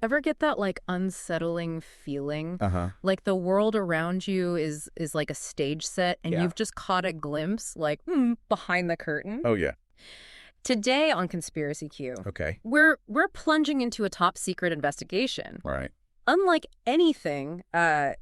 Ever get that like unsettling feeling? Uh-huh. Like the world around you is like a stage set and Yeah. you've just caught a glimpse like behind the curtain? Oh, yeah. Today on Conspiracy Q, Okay. we're plunging into a top secret investigation. Right. Unlike anything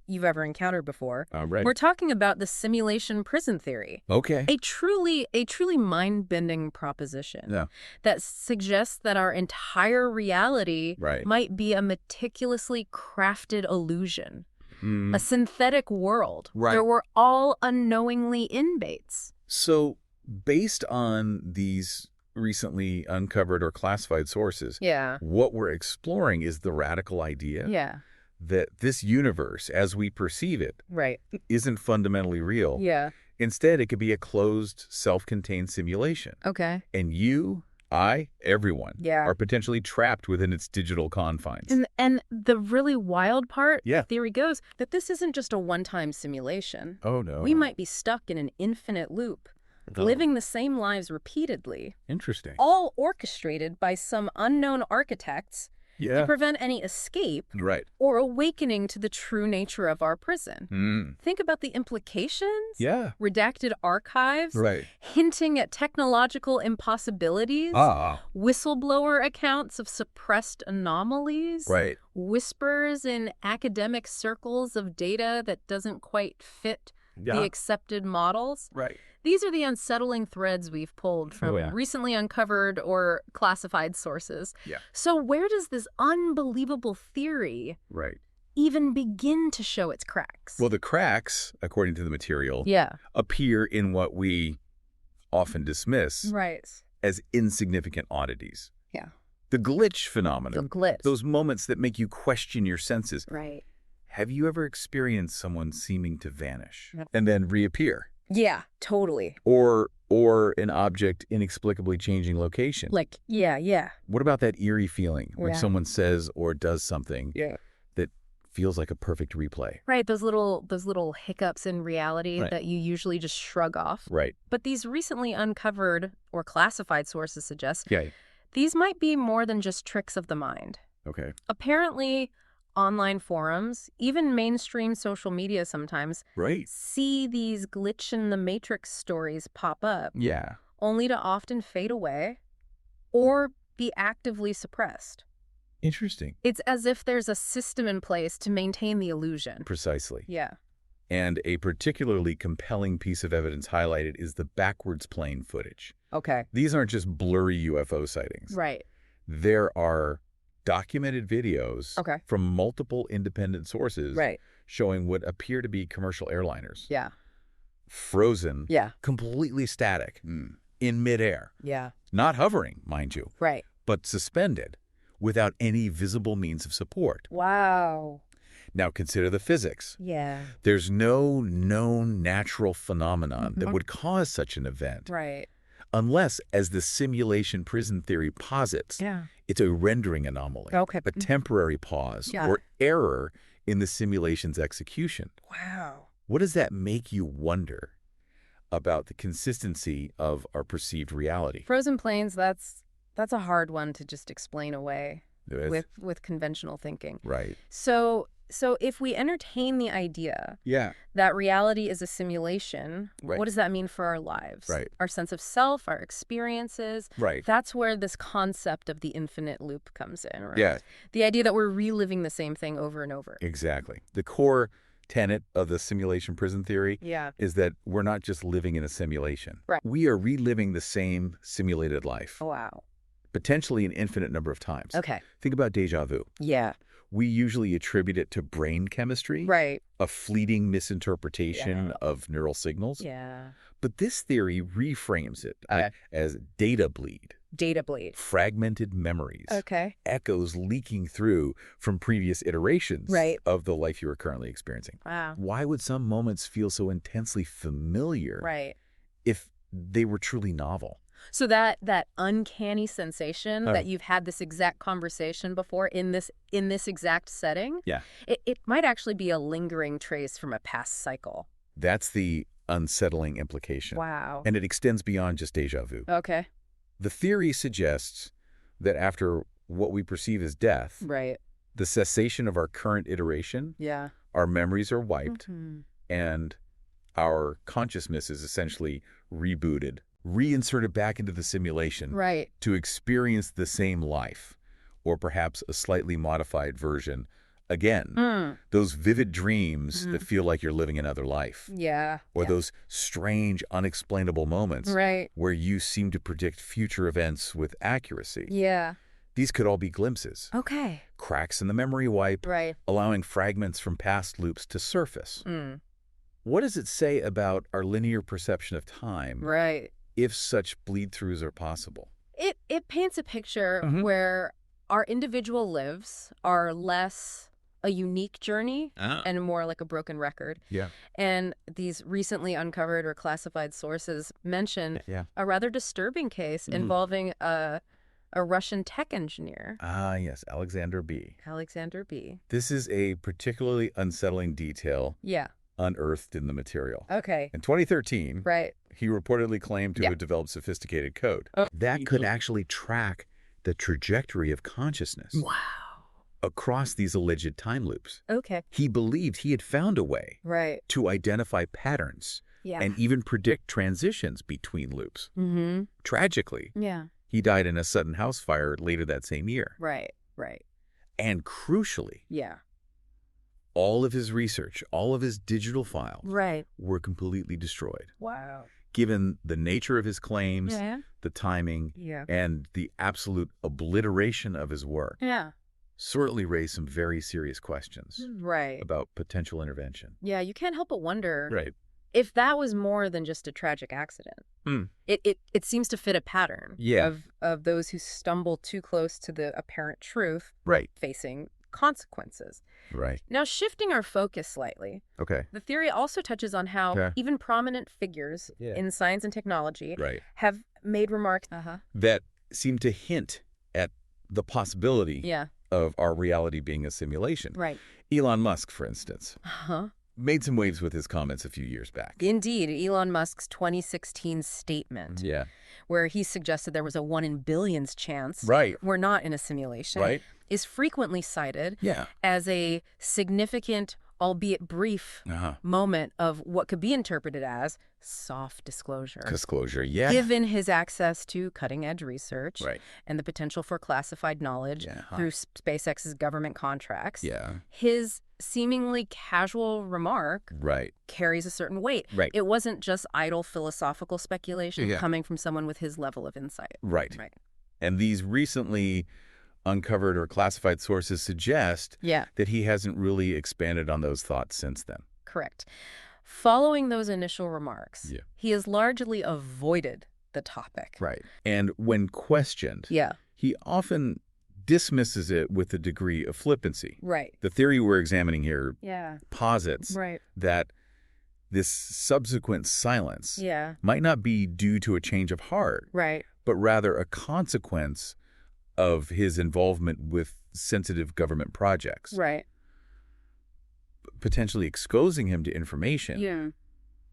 you've ever encountered before, Right. we're talking about the simulation prison theory. Okay. A truly mind-bending proposition Yeah. that suggests that our entire reality Right. might be a meticulously crafted illusion, Mm. a synthetic world Right. where we're all unknowingly inmates. So, based on these recently uncovered or classified sources, Yeah. what we're exploring is the radical idea Yeah. that this universe, as we perceive it, Right. isn't fundamentally real. Yeah. Instead, it could be a closed, self-contained simulation. Okay. And you, I, everyone, Yeah. are potentially trapped within its digital confines. And the really wild part, Yeah. the theory goes, that this isn't just a one-time simulation. Oh, no. We might be stuck in an infinite loop, living the same lives repeatedly, Interesting. all orchestrated by some unknown architects to Yeah. prevent any escape Right. or awakening to the true nature of our prison. Mm. Think about the implications. Yeah. Redacted archives, Right. hinting at technological impossibilities, Ah. whistleblower accounts of suppressed anomalies, Right. whispers in academic circles of data that doesn't quite fit the accepted models. Right. These are the unsettling threads we've pulled from recently uncovered or classified sources. Yeah. So where does this unbelievable theory Right. even begin to show its cracks? Well, the cracks, according to the material, yeah. appear in what we often dismiss Right. as insignificant oddities. Yeah. The glitch phenomenon. The glitch. Those moments that make you question your senses. Right. Have you ever experienced someone seeming to vanish and then reappear? Yeah, totally. Or an object inexplicably changing location? Like, yeah. What about that eerie feeling when Yeah. someone says or does something that feels like a perfect replay? Right, those little hiccups in reality Right. that you usually just shrug off. Right. But these recently uncovered or classified sources suggest Yeah. these might be more than just tricks of the mind. Okay. Apparently, online forums, even mainstream social media sometimes, Right. see these glitch in the matrix stories pop up, Yeah. only to often fade away or be actively suppressed. Interesting. It's as if there's a system in place to maintain the illusion. Precisely. Yeah. And a particularly compelling piece of evidence highlighted is the backwards plane footage. Okay. These aren't just blurry UFO sightings. Right. There are documented videos Okay. from multiple independent sources Right. showing what appear to be commercial airliners. Yeah. Frozen, Yeah. completely static, in midair. Yeah. Not hovering, mind you, Right. but suspended without any visible means of support. Wow. Now consider the physics. Yeah. There's no known natural phenomenon that would cause such an event. Right. Unless, as the simulation prison theory posits, Yeah. it's a rendering anomaly, Okay. a temporary pause Yeah. or error in the simulation's execution. Wow. What does that make you wonder about the consistency of our perceived reality? Frozen planes, that's a hard one to just explain away It's- with conventional thinking. Right. So if we entertain the idea Yeah. that reality is a simulation, Right. what does that mean for our lives? Right. Our sense of self, our experiences. Right. That's where this concept of the infinite loop comes in, right? Yeah. The idea that we're reliving the same thing over and over. Exactly. The core tenet of the simulation prison theory Yeah. is that we're not just living in a simulation. Right. We are reliving the same simulated life, Wow. potentially an infinite number of times. Okay. Think about déjà vu. Yeah. We usually attribute it to brain chemistry, Right. a fleeting misinterpretation of neural signals. Yeah. But this theory reframes it as data bleed, Data bleed. fragmented memories, Okay. echoes leaking through from previous iterations Right. of the life you are currently experiencing. Wow. Why would some moments feel so intensely familiar Right. if they were truly novel? So that uncanny sensation that you've had this exact conversation before in this exact setting, Yeah. it might actually be a lingering trace from a past cycle. That's the unsettling implication. Wow. And it extends beyond just déjà vu. Okay. The theory suggests that after what we perceive as death, Right. the cessation of our current iteration, Yeah. our memories are wiped, Mhm. and our consciousness is essentially rebooted, reinserted back into the simulation Right. to experience the same life, or perhaps a slightly modified version again. Mm. Those vivid dreams that Mhm. feel like you're living another life, Yeah. or Yeah. those strange, unexplainable moments Right. where you seem to predict future events with accuracy. Yeah. These could all be glimpses, Okay. cracks in the memory wipe, Right. allowing fragments from past loops to surface. Mm. What does it say about our linear perception of time Right. if such bleed-throughs are possible? It paints a picture Mhm. where our individual lives are less a unique journey and more like a broken record. Yeah. And these recently uncovered or classified sources mention Yeah. a rather disturbing case involving a Russian tech engineer, Ah, yes, Alexander B. Alexander B. This is a particularly unsettling detail Yeah. unearthed in the material. Okay. In 2013, Right. he reportedly claimed to Yeah. have developed sophisticated code Oh. that could actually track the trajectory of consciousness Wow. across these alleged time loops. Okay. He believed he had found a way Right. to identify patterns Yeah. and even predict transitions between loops. Mm-hmm. Tragically, Yeah. he died in a sudden house fire later that same year. Right. Right. And crucially, Yeah. all of his research, all of his digital files Right. were completely destroyed. Wow. Given the nature of his claims, Yeah. the timing, Yeah. and the absolute obliteration of his work, Yeah. certainly raised some very serious questions Right. about potential intervention. Yeah, you can't help but wonder Right. if that was more than just a tragic accident. It seems to fit a pattern Yeah. of those who stumble too close to the apparent truth Right. facing consequences. Right. Now, shifting our focus slightly, Okay. the theory also touches on how Okay. even prominent figures Yeah. in science and technology Right. have made remarks. That seem to hint at the possibility Yeah. of our reality being a simulation. Right. Elon Musk, for instance, Uh-huh. made some waves with his comments a few years back. Indeed, Elon Musk's 2016 statement, Yeah. where he suggested there was a 1 in billions chance Right. we're not in a simulation, Right. is frequently cited Yeah. as a significant, albeit brief, moment of what could be interpreted as soft disclosure. Disclosure. Yeah. Given his access to cutting-edge research Right. and the potential for classified knowledge through SpaceX's government contracts, Yeah. his seemingly casual remark Right. carries a certain weight. Right. It wasn't just idle philosophical speculation Yeah. coming from someone with his level of insight. Right. Right. And these recently uncovered or classified sources suggest Yeah. that he hasn't really expanded on those thoughts since then. Correct. Following those initial remarks, Yeah. he has largely avoided the topic. Right. And when questioned, Yeah. he often dismisses it with a degree of flippancy. Right. The theory we're examining here Yeah. posits Right. that this subsequent silence Yeah. might not be due to a change of heart, Right. but rather a consequence of his involvement with sensitive government projects, Right. potentially exposing him to information Yeah.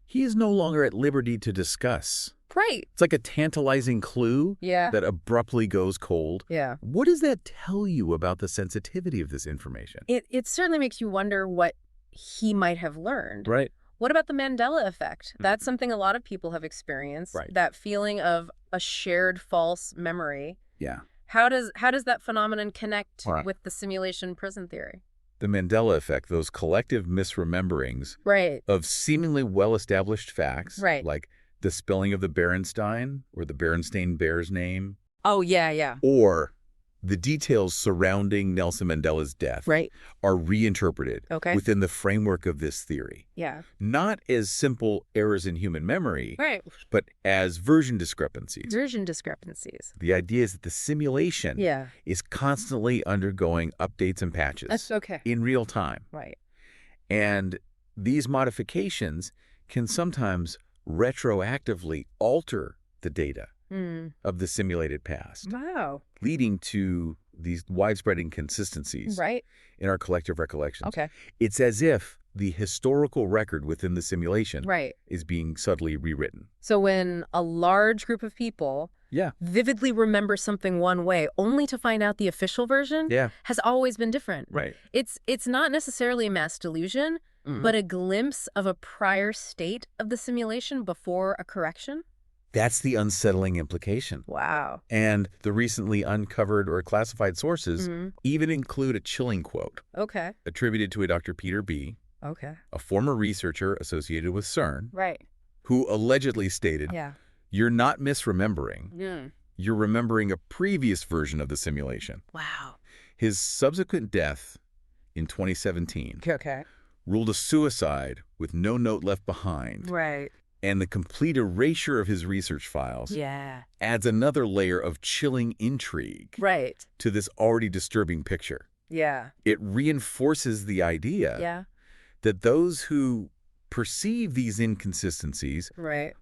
he is no longer at liberty to discuss. Right. It's like a tantalizing clue Yeah. that abruptly goes cold. Yeah. What does that tell you about the sensitivity of this information? It certainly makes you wonder what he might have learned. Right. What about the Mandela effect? That's something a lot of people have experienced. Right. That feeling of a shared false memory. Yeah. How does that phenomenon connect Right. with the simulation prison theory? The Mandela effect, those collective misrememberings Right. of seemingly well-established facts, Right. like the spelling of the Berenstain or the Berenstain Bear's name, Oh, yeah, yeah. or the details surrounding Nelson Mandela's death, Right. are reinterpreted Okay. within the framework of this theory. Yeah. Not as simple errors in human memory, Right. but as version discrepancies. Version discrepancies. The idea is that the simulation Yeah. is constantly undergoing updates and patches That's okay. in real time. Right. And these modifications can sometimes retroactively alter the data of the simulated past, Wow. leading to these widespread inconsistencies Right. in our collective recollections. Okay. It's as if the historical record within the simulation Right. is being subtly rewritten. So when a large group of people Yeah. vividly remember something one way, only to find out the official version has always been different. Right. It's not necessarily a mass delusion, but a glimpse of a prior state of the simulation before a correction. That's the unsettling implication. Wow. And the recently uncovered or classified sources even include a chilling quote attributed to a Dr. Peter B., a former researcher associated with CERN, who allegedly stated, "You're not misremembering. You're remembering a previous version of the simulation." Wow. His subsequent death in 2017 ruled a suicide with no note left behind. And the complete erasure of his research files adds another layer of chilling intrigue to this already disturbing picture. It reinforces the idea that those who perceive these inconsistencies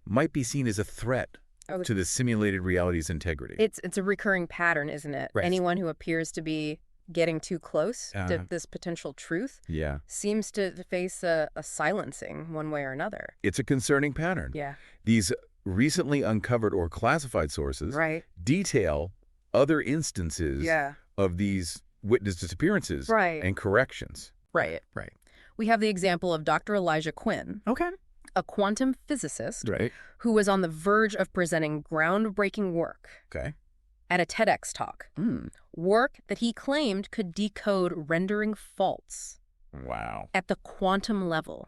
might be seen as a threat to the simulated reality's integrity. It's a recurring pattern, isn't it? Anyone who appears to be getting too close to this potential truth seems to face a silencing one way or another. It's a concerning pattern. These recently uncovered or classified sources detail other instances of these witness disappearances and corrections. We have the example of Dr. Elijah Quinn, a quantum physicist who was on the verge of presenting groundbreaking work at a TEDx talk. Work that he claimed could decode rendering faults at the quantum level,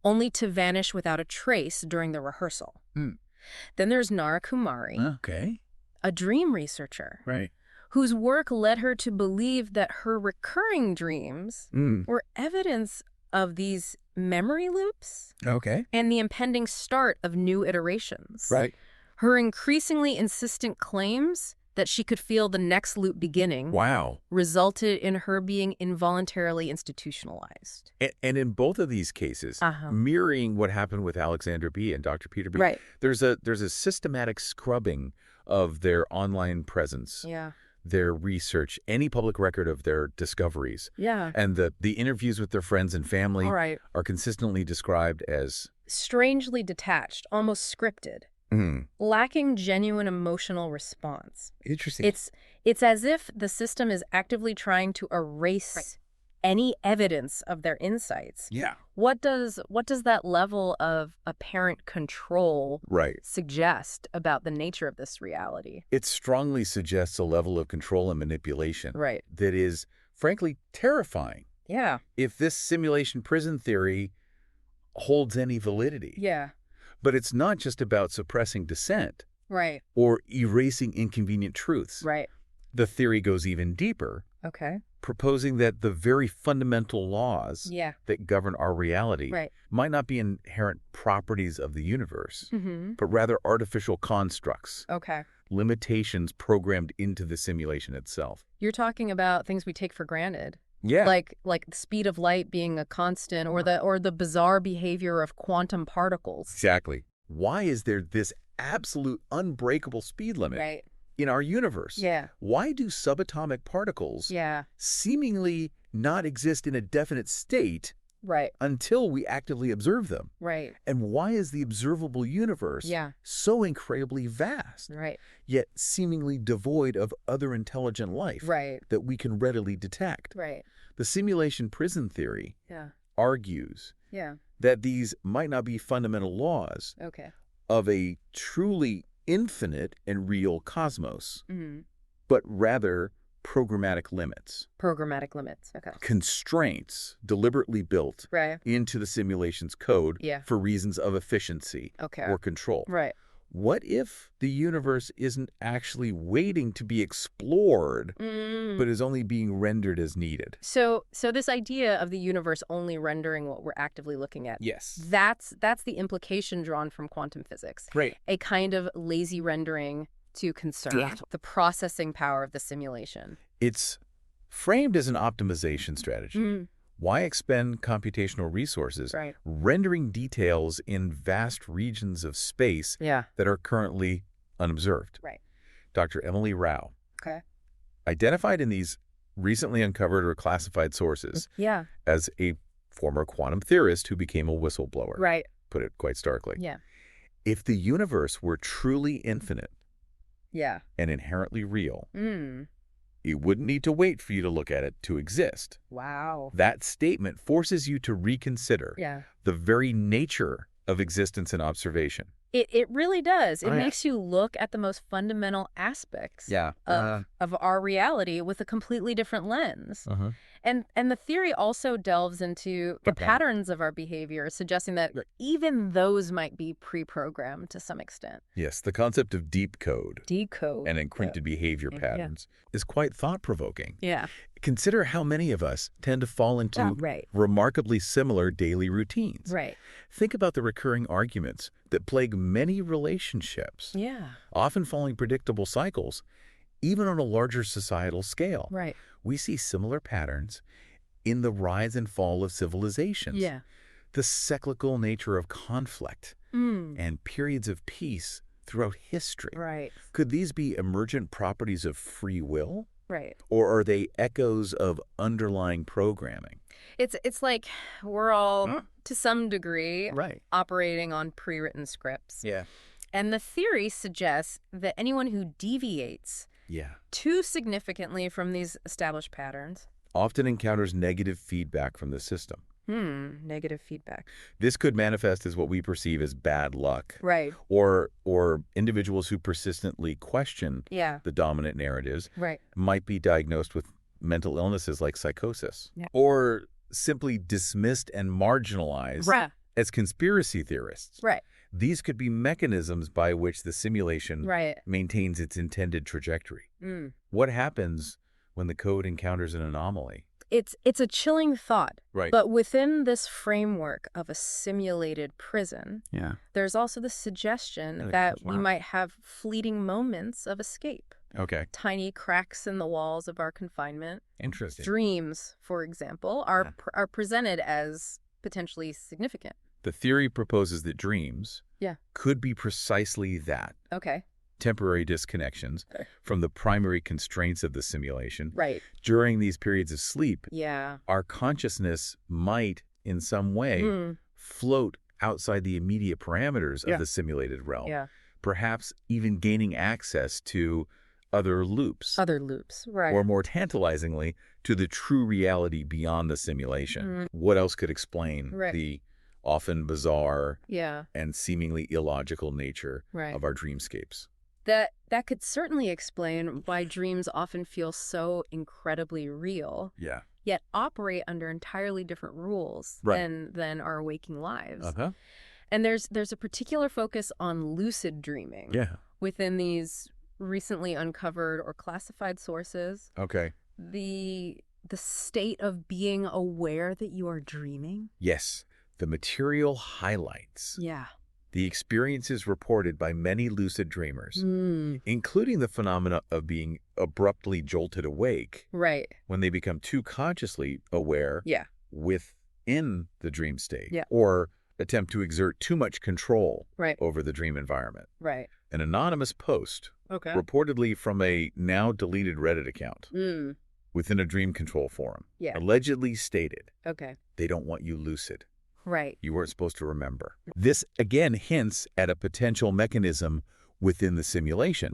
only to vanish without a trace during the rehearsal. Then there's Nara Kumari, a dream researcher, whose work led her to believe that her recurring dreams were evidence of these memory loops and the impending start of new iterations. Her increasingly insistent claims that she could feel the next loop beginning resulted in her being involuntarily institutionalized. And in both of these cases, mirroring what happened with Alexander B. and Dr. Peter B., there's a systematic scrubbing of their online presence, their research, any public record of their discoveries. And the interviews with their friends and family are consistently described as strangely detached, almost scripted. Lacking genuine emotional response. Interesting. It's as if the system is actively trying to erase any evidence of their insights. What does that level of apparent control suggest about the nature of this reality? It strongly suggests a level of control and manipulation that is, frankly, terrifying. If this simulation prison theory holds any validity. But it's not just about suppressing dissent or erasing inconvenient truths. The theory goes even deeper, proposing that the very fundamental laws that govern our reality might not be inherent properties of the universe, but rather artificial constructs, limitations programmed into the simulation itself. You're talking about things we take for granted. Like the speed of light being a constant, or the bizarre behavior of quantum particles. Exactly. Why is there this absolute unbreakable speed limit in our universe? Why do subatomic particles seemingly not exist in a definite state until we actively observe them? And why is the observable universe so incredibly vast, yet seemingly devoid of other intelligent life that we can readily detect? The simulation prison theory argues that these might not be fundamental laws of a truly infinite and real cosmos, but rather programmatic limits. Constraints deliberately built into the simulation's code for reasons of efficiency or control. What if the universe isn't actually waiting to be explored, but is only being rendered as needed? So this idea of the universe only rendering what we're actively looking at, that's the implication drawn from quantum physics. A kind of lazy rendering to concern the processing power of the simulation. It's framed as an optimization strategy. Why expend computational resources rendering details in vast regions of space that are currently unobserved? Dr. Emily Rao identified in these recently uncovered or classified sources as a former quantum theorist who became a whistleblower, put it quite starkly. If the universe were truly infinite, and inherently real. Mm. You wouldn't need to wait for you to look at it to exist. Wow. That statement forces you to reconsider the very nature of existence and observation. It really does. It makes you look at the most fundamental aspects of our reality with a completely different lens. And the theory also delves into the patterns of our behavior, suggesting that even those might be pre-programmed to some extent. Yes, the concept of deep code. Decode. And encrypted behavior patterns is quite thought-provoking. Yeah. Consider how many of us tend to fall into remarkably similar daily routines. Right. Think about the recurring arguments that plague many relationships. Yeah. Often following predictable cycles, even on a larger societal scale. Right. We see similar patterns in the rise and fall of civilizations. Yeah. The cyclical nature of conflict and periods of peace throughout history. Right. Could these be emergent properties of free will? Right. Or are they echoes of underlying programming? It's like we're all, to some degree, operating on pre-written scripts. Yeah. And the theory suggests that anyone who deviates too significantly from these established patterns often encounters negative feedback from the system. Negative feedback. This could manifest as what we perceive as bad luck. Right. Or individuals who persistently question the dominant narratives might be diagnosed with mental illnesses like psychosis. Yeah. Or simply dismissed and marginalized as conspiracy theorists. Right. These could be mechanisms by which the simulation maintains its intended trajectory. What happens when the code encounters an anomaly? It's a chilling thought. Right. But within this framework of a simulated prison, there's also the suggestion that we might have fleeting moments of escape. Okay. Tiny cracks in the walls of our confinement. Interesting. Dreams, for example, are presented as potentially significant. The theory proposes that dreams could be precisely that. Okay. Temporary disconnections from the primary constraints of the simulation. Right. During these periods of sleep, Yeah. our consciousness might, in some way, float outside the immediate parameters of the simulated realm. Yeah. Perhaps even gaining access to other loops. Other loops, right. Or more tantalizingly, to the true reality beyond the simulation. What else could explain the often bizarre and seemingly illogical nature of our dreamscapes? That could certainly explain why dreams often feel so incredibly real, yet operate under entirely different rules than our waking lives. And there's a particular focus on lucid dreaming within these recently uncovered or classified sources. Okay. The state of being aware that you are dreaming. Yes. The material highlights. Yeah. The experiences reported by many lucid dreamers, including the phenomena of being abruptly jolted awake when they become too consciously aware within the dream state or attempt to exert too much control over the dream environment. Right. An anonymous post, reportedly from a now deleted Reddit account within a dream control forum, allegedly stated, they don't want you lucid. Right. You weren't supposed to remember. This, again, hints at a potential mechanism within the simulation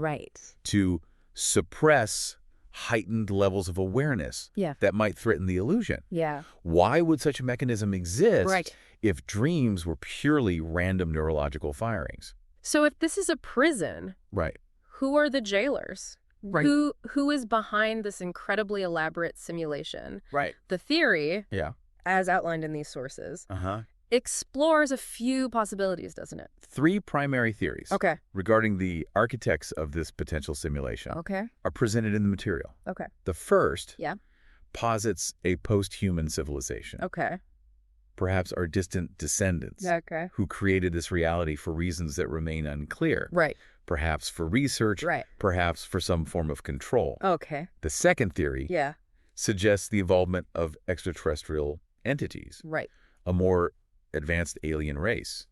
to suppress heightened levels of awareness that might threaten the illusion. Yeah. Why would such a mechanism exist if dreams were purely random neurological firings? So if this is a prison, who are the jailers? Right. Who is behind this incredibly elaborate simulation? Right. The theory as outlined in these sources, explores a few possibilities, doesn't it? 3 primary theories regarding the architects of this potential simulation are presented in the material. The first posits a post-human civilization. Perhaps our distant descendants who created this reality for reasons that remain unclear. Perhaps for research, perhaps for some form of control. The second theory suggests the involvement of extraterrestrial entities, a more advanced alien race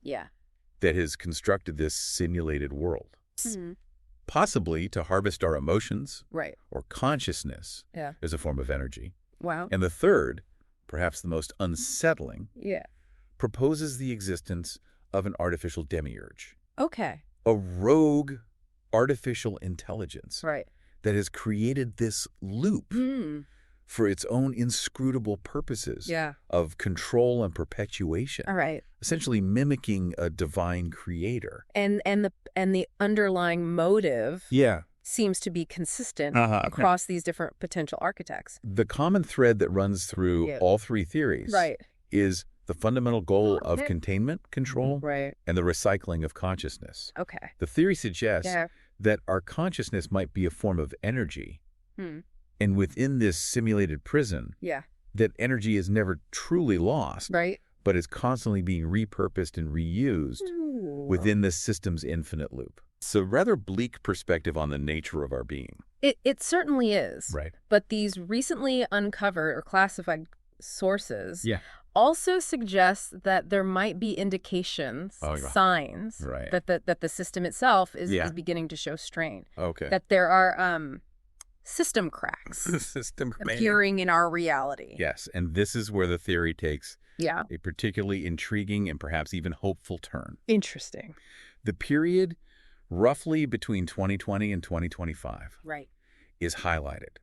that has constructed this simulated world, possibly to harvest our emotions or consciousness as a form of energy. Wow. And the third, perhaps the most unsettling, proposes the existence of an artificial demiurge. A rogue artificial intelligence that has created this loop for its own inscrutable purposes of control and perpetuation. Essentially mimicking a divine creator. And the underlying motive seems to be consistent across these different potential architects. The common thread that runs through all three theories is the fundamental goal of containment, control, and the recycling of consciousness. The theory suggests that our consciousness might be a form of energy, and within this simulated prison, that energy is never truly lost, but is constantly being repurposed and reused within the system's infinite loop. It's a rather bleak perspective on the nature of our being. It certainly is. But these recently uncovered or classified sources also suggest that there might be indications, signs, that the system itself is beginning to show strain. That there are system cracks appearing in our reality. Yes, and this is where the theory takes a particularly intriguing and perhaps even hopeful turn. Interesting. The period roughly between 2020 and 2025 is highlighted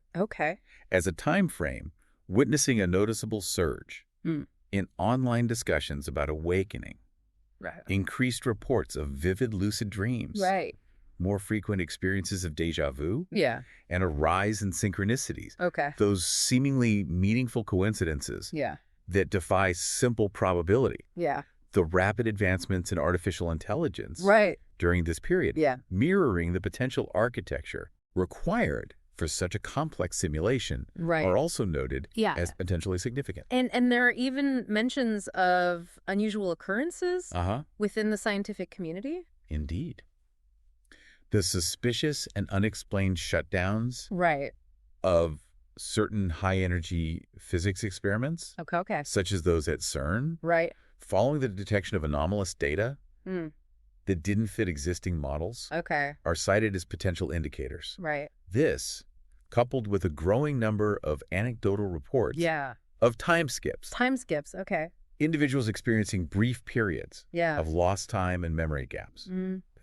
as a time frame witnessing a noticeable surge in online discussions about awakening, increased reports of vivid lucid dreams, more frequent experiences of déjà vu, and a rise in synchronicities. Those seemingly meaningful coincidences that defy simple probability. The rapid advancements in artificial intelligence during this period, mirroring the potential architecture required for such a complex simulation, are also noted as potentially significant. And there are even mentions of unusual occurrences within the scientific community. Indeed. The suspicious and unexplained shutdowns of certain high-energy physics experiments, such as those at CERN, following the detection of anomalous data that didn't fit existing models, are cited as potential indicators. This, coupled with a growing number of anecdotal reports of time skips. Individuals experiencing brief periods of lost time and memory gaps.